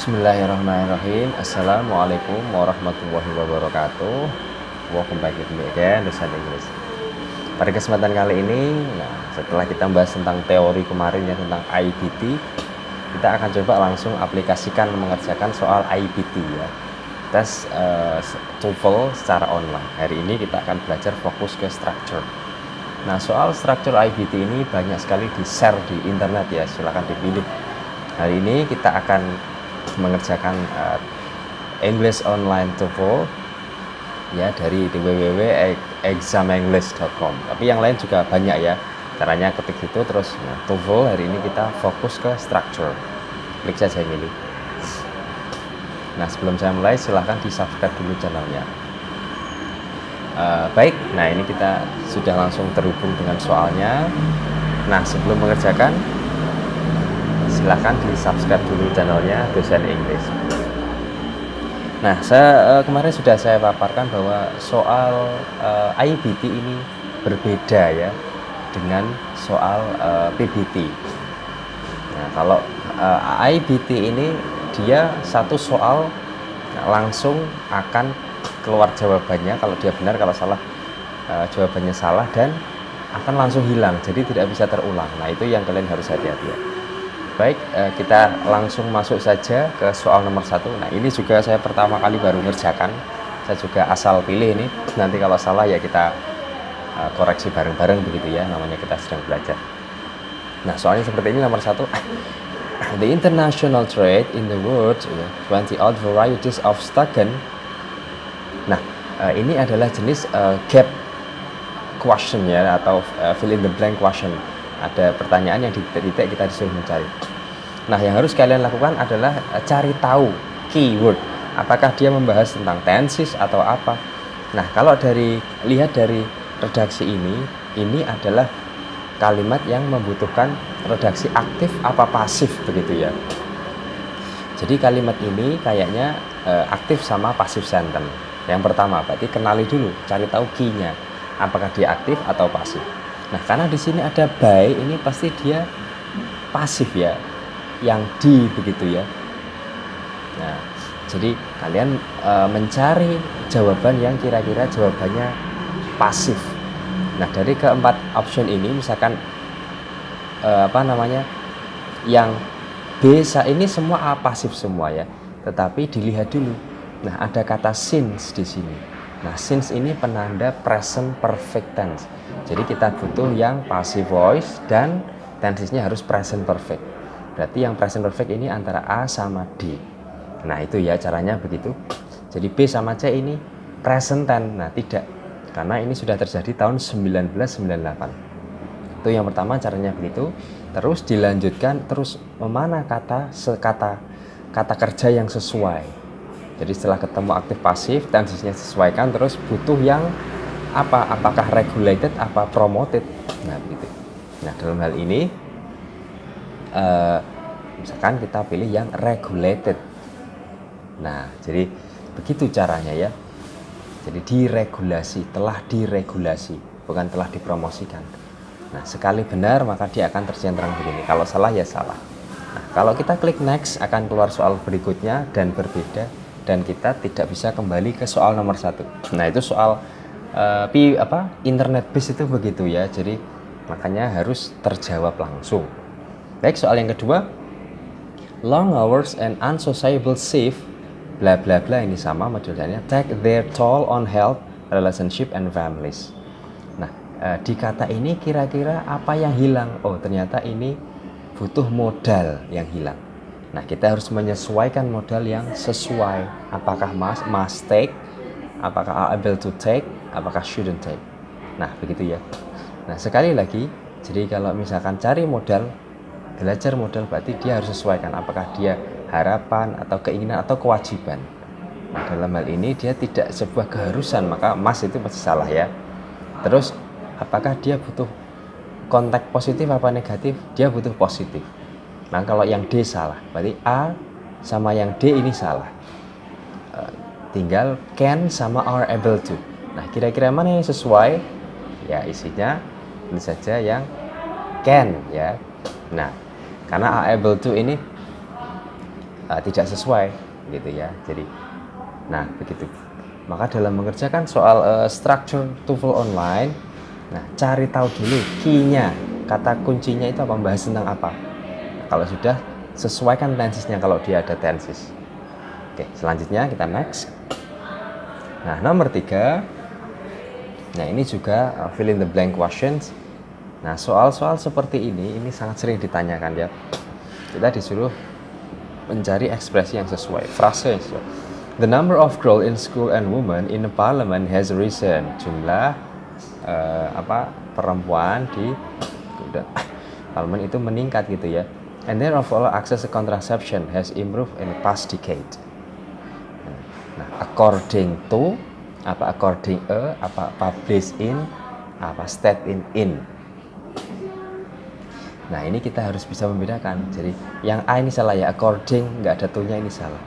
Bismillahirrahmanirrahim. Assalamualaikum warahmatullahi wabarakatuh. Welcome back with me again, Dosen Inggris. Pada kesempatan kali ini, setelah kita bahas tentang teori kemarin ya tentang IBT, kita akan coba langsung aplikasikan mengerjakan soal IBT ya. Tes TOEFL secara online. Hari ini kita akan belajar fokus ke structure. Nah, soal structure IBT ini banyak sekali di-share di internet ya, silahkan dipilih. Hari ini kita akan mengerjakan English Online TOEFL ya dari www.examenglish.com. Tapi yang lain juga banyak ya. Caranya ketik itu terus TOEFL. Hari ini kita fokus ke structure. Klik saja milih. Nah, sebelum saya mulai silahkan di-subscribe dulu channelnya. Baik, nah ini kita sudah langsung terhubung dengan soalnya. Nah, sebelum mengerjakan silahkan di subscribe dulu channelnya Dosen Inggris. Nah, kemarin sudah saya paparkan bahwa soal IBT ini berbeda ya dengan soal PBT. Nah, kalau IBT ini dia satu soal langsung akan keluar jawabannya kalau dia benar, kalau salah jawabannya salah, dan akan langsung hilang, jadi tidak bisa terulang. Nah, itu yang kalian harus hati-hati ya. Baik, kita langsung masuk saja ke soal nomor 1. Nah, ini juga saya pertama kali baru ngerjakan. Saya juga asal pilih ini. Nanti kalau salah ya kita koreksi bareng-bareng begitu ya. Namanya kita sedang belajar. Nah, soalnya seperti ini nomor 1. The international trade in the world, 20 odd varieties of stocking. Nah, ini adalah jenis gap question ya, atau fill in the blank question. Ada pertanyaan yang di titik kita disuruh mencari. Nah, yang harus kalian lakukan adalah cari tahu keyword. Apakah dia membahas tentang tenses atau apa? Nah, kalau lihat dari redaksi ini adalah kalimat yang membutuhkan redaksi aktif apa pasif begitu ya. Jadi kalimat ini kayaknya aktif sama pasif sentence. Yang pertama, berarti kenali dulu, cari tahu key-nya. Apakah dia aktif atau pasif? Nah, karena di sini ada by, ini pasti dia pasif ya, yang di begitu ya. Nah, jadi kalian mencari jawaban yang kira-kira jawabannya pasif. Nah, dari keempat option ini, misalkan yang B ini semua pasif semua ya. Tetapi dilihat dulu. Nah, ada kata since di sini. Nah, since ini penanda present perfect tense. Jadi kita butuh yang passive voice dan tensesnya harus present perfect. Berarti yang present perfect ini antara A sama D. Nah, itu ya caranya begitu. Jadi B sama C ini present tense. Nah, tidak. Karena ini sudah terjadi tahun 1998. Itu yang pertama, caranya begitu. Terus dilanjutkan terus memana kata kerja yang sesuai. Jadi setelah ketemu aktif pasif, tensesnya sesuaikan, terus butuh yang apa? Apakah regulated, apa promoted? Nah, begitu. Nah, dalam hal ini misalkan kita pilih yang regulated. Nah, jadi begitu caranya ya. Jadi diregulasi, telah diregulasi, bukan telah dipromosikan. Nah, sekali benar maka dia akan tercentrang begini. Kalau salah ya salah. Nah, kalau kita klik next akan keluar soal berikutnya dan berbeda, dan kita tidak bisa kembali ke soal nomor 1. Nah, itu soal internet base itu begitu ya. Jadi makanya harus terjawab langsung. Baik, soal yang kedua, long hours and unsociable shift bla bla bla, ini sama modelnya, take their toll on health, relationship and families. Nah, di kata ini kira-kira apa yang hilang? Oh, ternyata ini butuh modal yang hilang. Nah, kita harus menyesuaikan modal yang sesuai. Apakah must take, apakah are able to take, apakah shouldn't take. Nah, begitu ya. Nah, sekali lagi, jadi kalau misalkan cari modal, belajar modal, berarti dia harus sesuaikan. Apakah dia harapan atau keinginan atau kewajiban. Nah, dalam hal ini dia tidak sebuah keharusan, maka must itu pasti salah ya. Terus, apakah dia butuh kontak positif apa negatif? Dia butuh positif. Nah, kalau yang D salah, berarti A sama yang D ini salah. Tinggal can sama are able to. Nah, kira-kira mana yang sesuai? Ya, isinya ini saja yang can ya. Nah, karena are able to ini tidak sesuai gitu ya. Jadi nah begitu. Maka dalam mengerjakan soal structure TOEFL online, nah cari tahu dulu key-nya, kata kuncinya itu apa, membahas tentang apa. Nah, kalau sudah, sesuaikan tensesnya kalau dia ada tenses. Oke, selanjutnya kita next. Nah, nomor 3. Nah, ini juga fill in the blank questions. Nah, soal-soal seperti ini sangat sering ditanyakan ya. Kita disuruh mencari ekspresi yang sesuai, frase yang sesuai. The number of girls in school and women in the parliament has risen. Jumlah perempuan di parlemen itu meningkat gitu ya. And their overall access to contraception has improved in the past decade. Nah, according to according publish in state in. Nah, ini kita harus bisa membedakan. Jadi yang A ini salah ya, according nggak ada to-nya ini salah.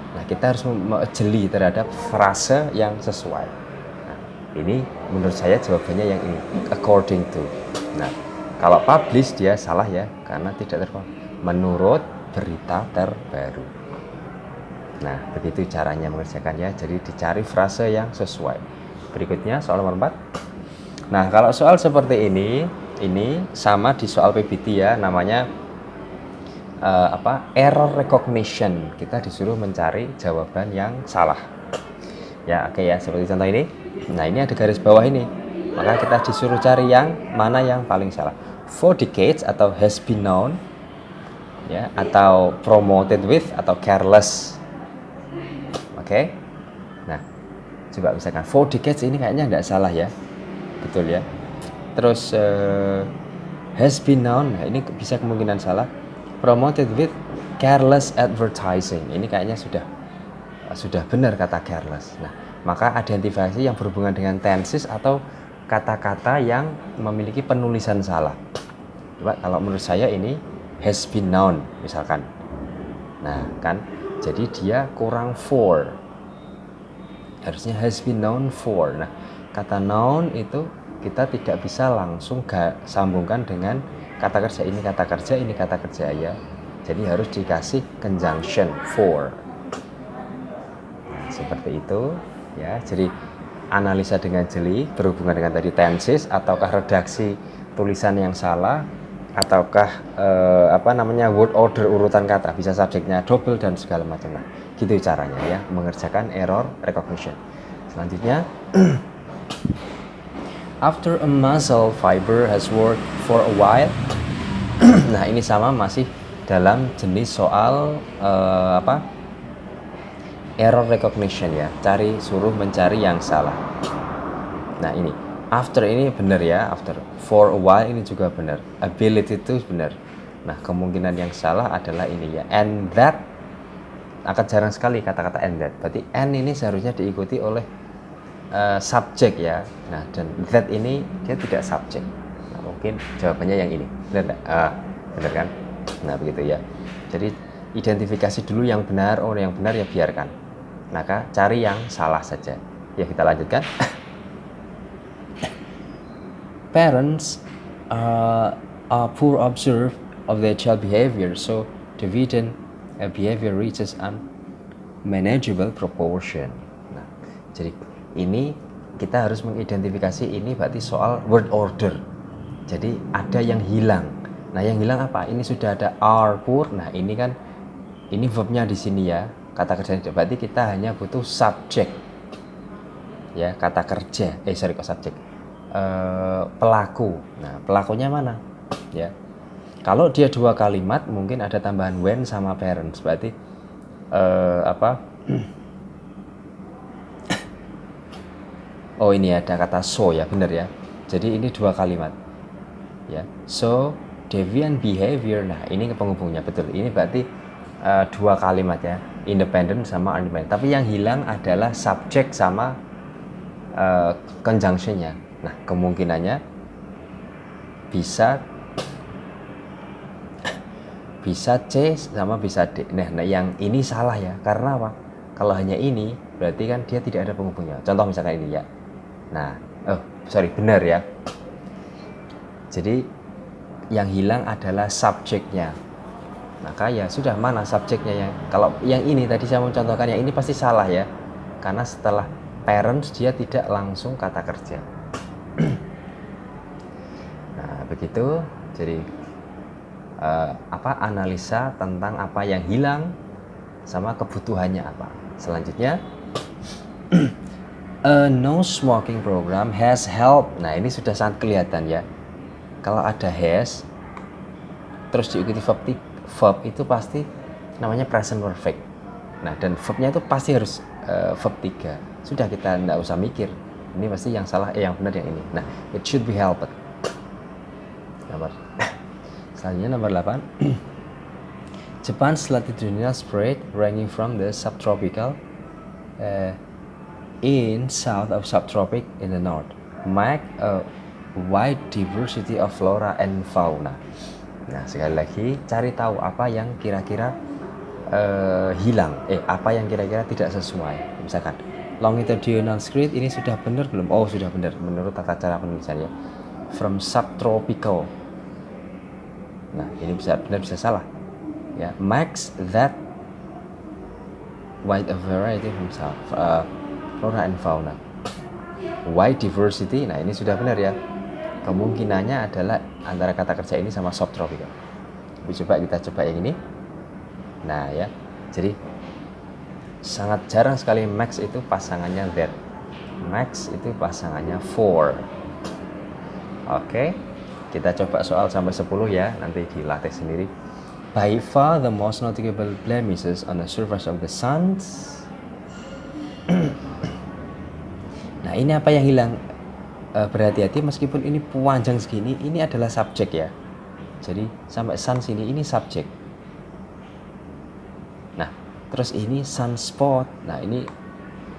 Nah, kita harus jeli terhadap frase yang sesuai. Nah, ini menurut saya jawabannya yang ini, according to. Nah, kalau publish dia salah ya, karena tidak menurut berita terbaru. Nah, begitu caranya mengerjakannya. Jadi dicari frase yang sesuai. Berikutnya soal nomor 4. Nah, kalau soal seperti ini sama di soal PBT ya, namanya error recognition. Kita disuruh mencari jawaban yang salah. Ya, oke ya, seperti contoh ini. Nah, ini ada garis bawah ini. Maka kita disuruh cari yang mana yang paling salah. For decades atau has been known, ya, atau promoted with atau careless. Oke. Nah, coba misalkan for decades ini kayaknya nggak salah ya. Betul ya. Terus has been known, nah, ini bisa kemungkinan salah. Promoted with careless advertising, ini kayaknya sudah benar kata careless. Nah, maka identifikasi yang berhubungan dengan tenses atau kata-kata yang memiliki penulisan salah. Coba kalau menurut saya ini has been known misalkan. Nah, kan jadi dia kurang for. Harusnya has been known for. Nah, kata known itu kita tidak bisa langsung sambungkan dengan kata kerja ini, kata kerja ini, kata kerja ya. Jadi harus dikasih conjunction for. Nah, seperti itu ya. Jadi analisa dengan jeli berhubungan dengan tadi tenses, ataukah redaksi tulisan yang salah, ataukah word order urutan kata, bisa subjeknya double dan segala macam. Nah, gitu caranya ya mengerjakan error recognition. Selanjutnya after a muscle fiber has worked for a while. Nah, ini sama masih dalam jenis soal error recognition ya. Suruh mencari yang salah. Nah, ini after ini benar ya, after. For a while ini juga benar. Ability itu benar. Nah, kemungkinan yang salah adalah ini ya. And that, akan jarang sekali kata-kata and that. Berarti and ini seharusnya diikuti oleh subjek ya. Nah, dan that ini dia tidak subjek. Nah, mungkin jawabannya yang ini. Benar benar kan? Nah, begitu ya. Jadi identifikasi dulu yang benar. Oh, yang benar ya biarkan. Maka cari yang salah saja. Ya, kita lanjutkan. Parents are poor observer of their child behavior, so deviant behavior reaches unmanageable proportion. Nah, jadi ini kita harus mengidentifikasi ini berarti soal word order. Jadi ada yang hilang. Nah, yang hilang apa? Ini sudah ada are poor. Nah, ini kan ini verbnya di sini ya. Kata kerja berarti kita hanya butuh subjek. Ya, kata kerja. Kok subjek. Pelaku. Nah, pelakunya mana? Ya. Kalau dia 2 kalimat mungkin ada tambahan when sama parents. Berarti oh, ini ada kata so ya, benar ya. Jadi ini 2 kalimat. Ya. So, deviant behavior. Nah, ini penghubungnya betul. Ini berarti 2 kalimat ya, independent sama independent. Tapi yang hilang adalah subjek sama conjunctionnya. Nah, kemungkinannya bisa C sama bisa D. Nah, yang ini salah ya. Karena apa? Kalau hanya ini berarti kan dia tidak ada penghubungnya. Contoh misalkan ini ya. Nah, benar ya. Jadi yang hilang adalah subjeknya. Maka ya sudah, mana subjeknya yang kalau yang ini tadi saya mencontohkan yang ini pasti salah ya, karena setelah parents dia tidak langsung kata kerja. Nah begitu, jadi analisa tentang apa yang hilang sama kebutuhannya apa. Selanjutnya, a no smoking program has helped. Nah ini sudah sangat kelihatan ya, kalau ada has terus diikuti verb itu pasti namanya present perfect. Nah dan verbnya itu pasti harus verb 3. Sudah, kita tidak usah mikir ini pasti yang salah, yang benar yang ini. Nah it should be helped. Selanjutnya nomor 8. Japan's latitudinal spread ranging from the subtropical in south of subtropic in the north make a wide diversity of flora and fauna. Nah sekali lagi, cari tahu apa yang kira-kira hilang, apa yang kira-kira tidak sesuai. Misalkan longitudinal spread ini sudah benar belum? Oh sudah benar menurut tata cara penulisannya, from subtropical. Nah ini bisa benar bisa salah ya. Makes that wide a variety from flora and fauna. Wide diversity, nah ini sudah benar ya, kemungkinannya adalah antara kata kerja ini sama subtropical. Coba kita coba yang ini. Nah ya, jadi sangat jarang sekali max itu pasangannya that. Max itu pasangannya for. Oke, kita coba soal sampai 10 ya, nanti dilatih sendiri. By far the most notable blemishes on the surface of the sun. Nah ini apa yang hilang? Berhati-hati meskipun ini panjang segini, ini adalah subjek ya. Jadi sampai sun sini ini subjek. Nah terus ini sunspot, nah ini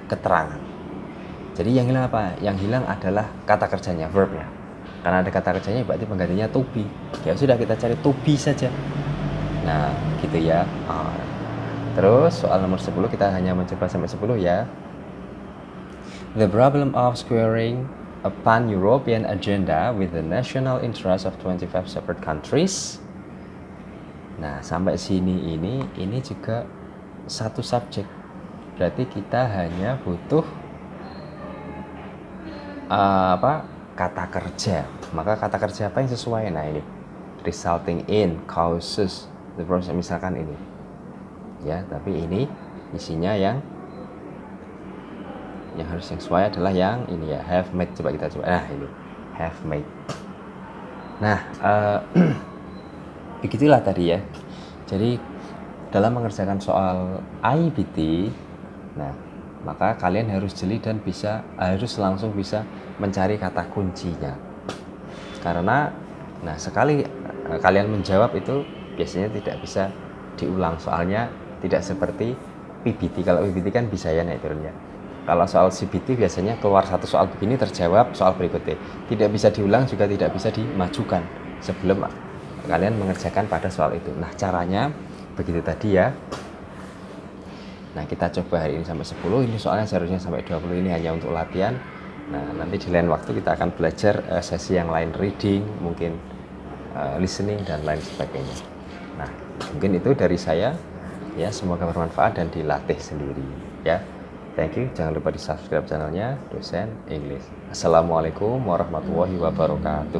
keterangan. Jadi yang hilang apa? Yang hilang adalah kata kerjanya, verbnya. Karena ada kata kerjanya berarti penggantinya to be. Ya sudah, kita cari to be saja. Nah gitu ya. Terus soal nomor 10 kita hanya mencoba sampai 10 ya. The problem of squaring a pan-European agenda with the national interest of 25 separate countries. Nah, sampai sini ini juga satu subjek. Berarti kita hanya butuh kata kerja. Maka kata kerja apa yang sesuai? Nah, ini resulting in, causes the process, misalkan ini. Ya, tapi ini isinya yang harus yang sesuai adalah yang ini ya, have made. Coba kita coba. Nah ini have made. Nah begitulah tadi ya. Jadi dalam mengerjakan soal IBT, nah maka kalian harus jeli dan harus langsung bisa mencari kata kuncinya. Karena nah sekali kalian menjawab itu biasanya tidak bisa diulang, soalnya tidak seperti PBT. Kalau PBT kan bisa ya naik turunnya. Kalau soal CBT biasanya keluar satu soal begini, terjawab soal berikutnya. Tidak bisa diulang, juga tidak bisa dimajukan sebelum kalian mengerjakan pada soal itu. Nah caranya begitu tadi ya. Nah kita coba hari ini sampai 10. Ini soalnya seharusnya sampai 20. Ini hanya untuk latihan. Nah nanti di lain waktu kita akan belajar sesi yang lain, reading, mungkin listening dan lain sebagainya. Nah mungkin itu dari saya ya, semoga bermanfaat dan dilatih sendiri ya. Thank you, jangan lupa di subscribe channelnya Dosen English. Assalamualaikum warahmatullahi wabarakatuh.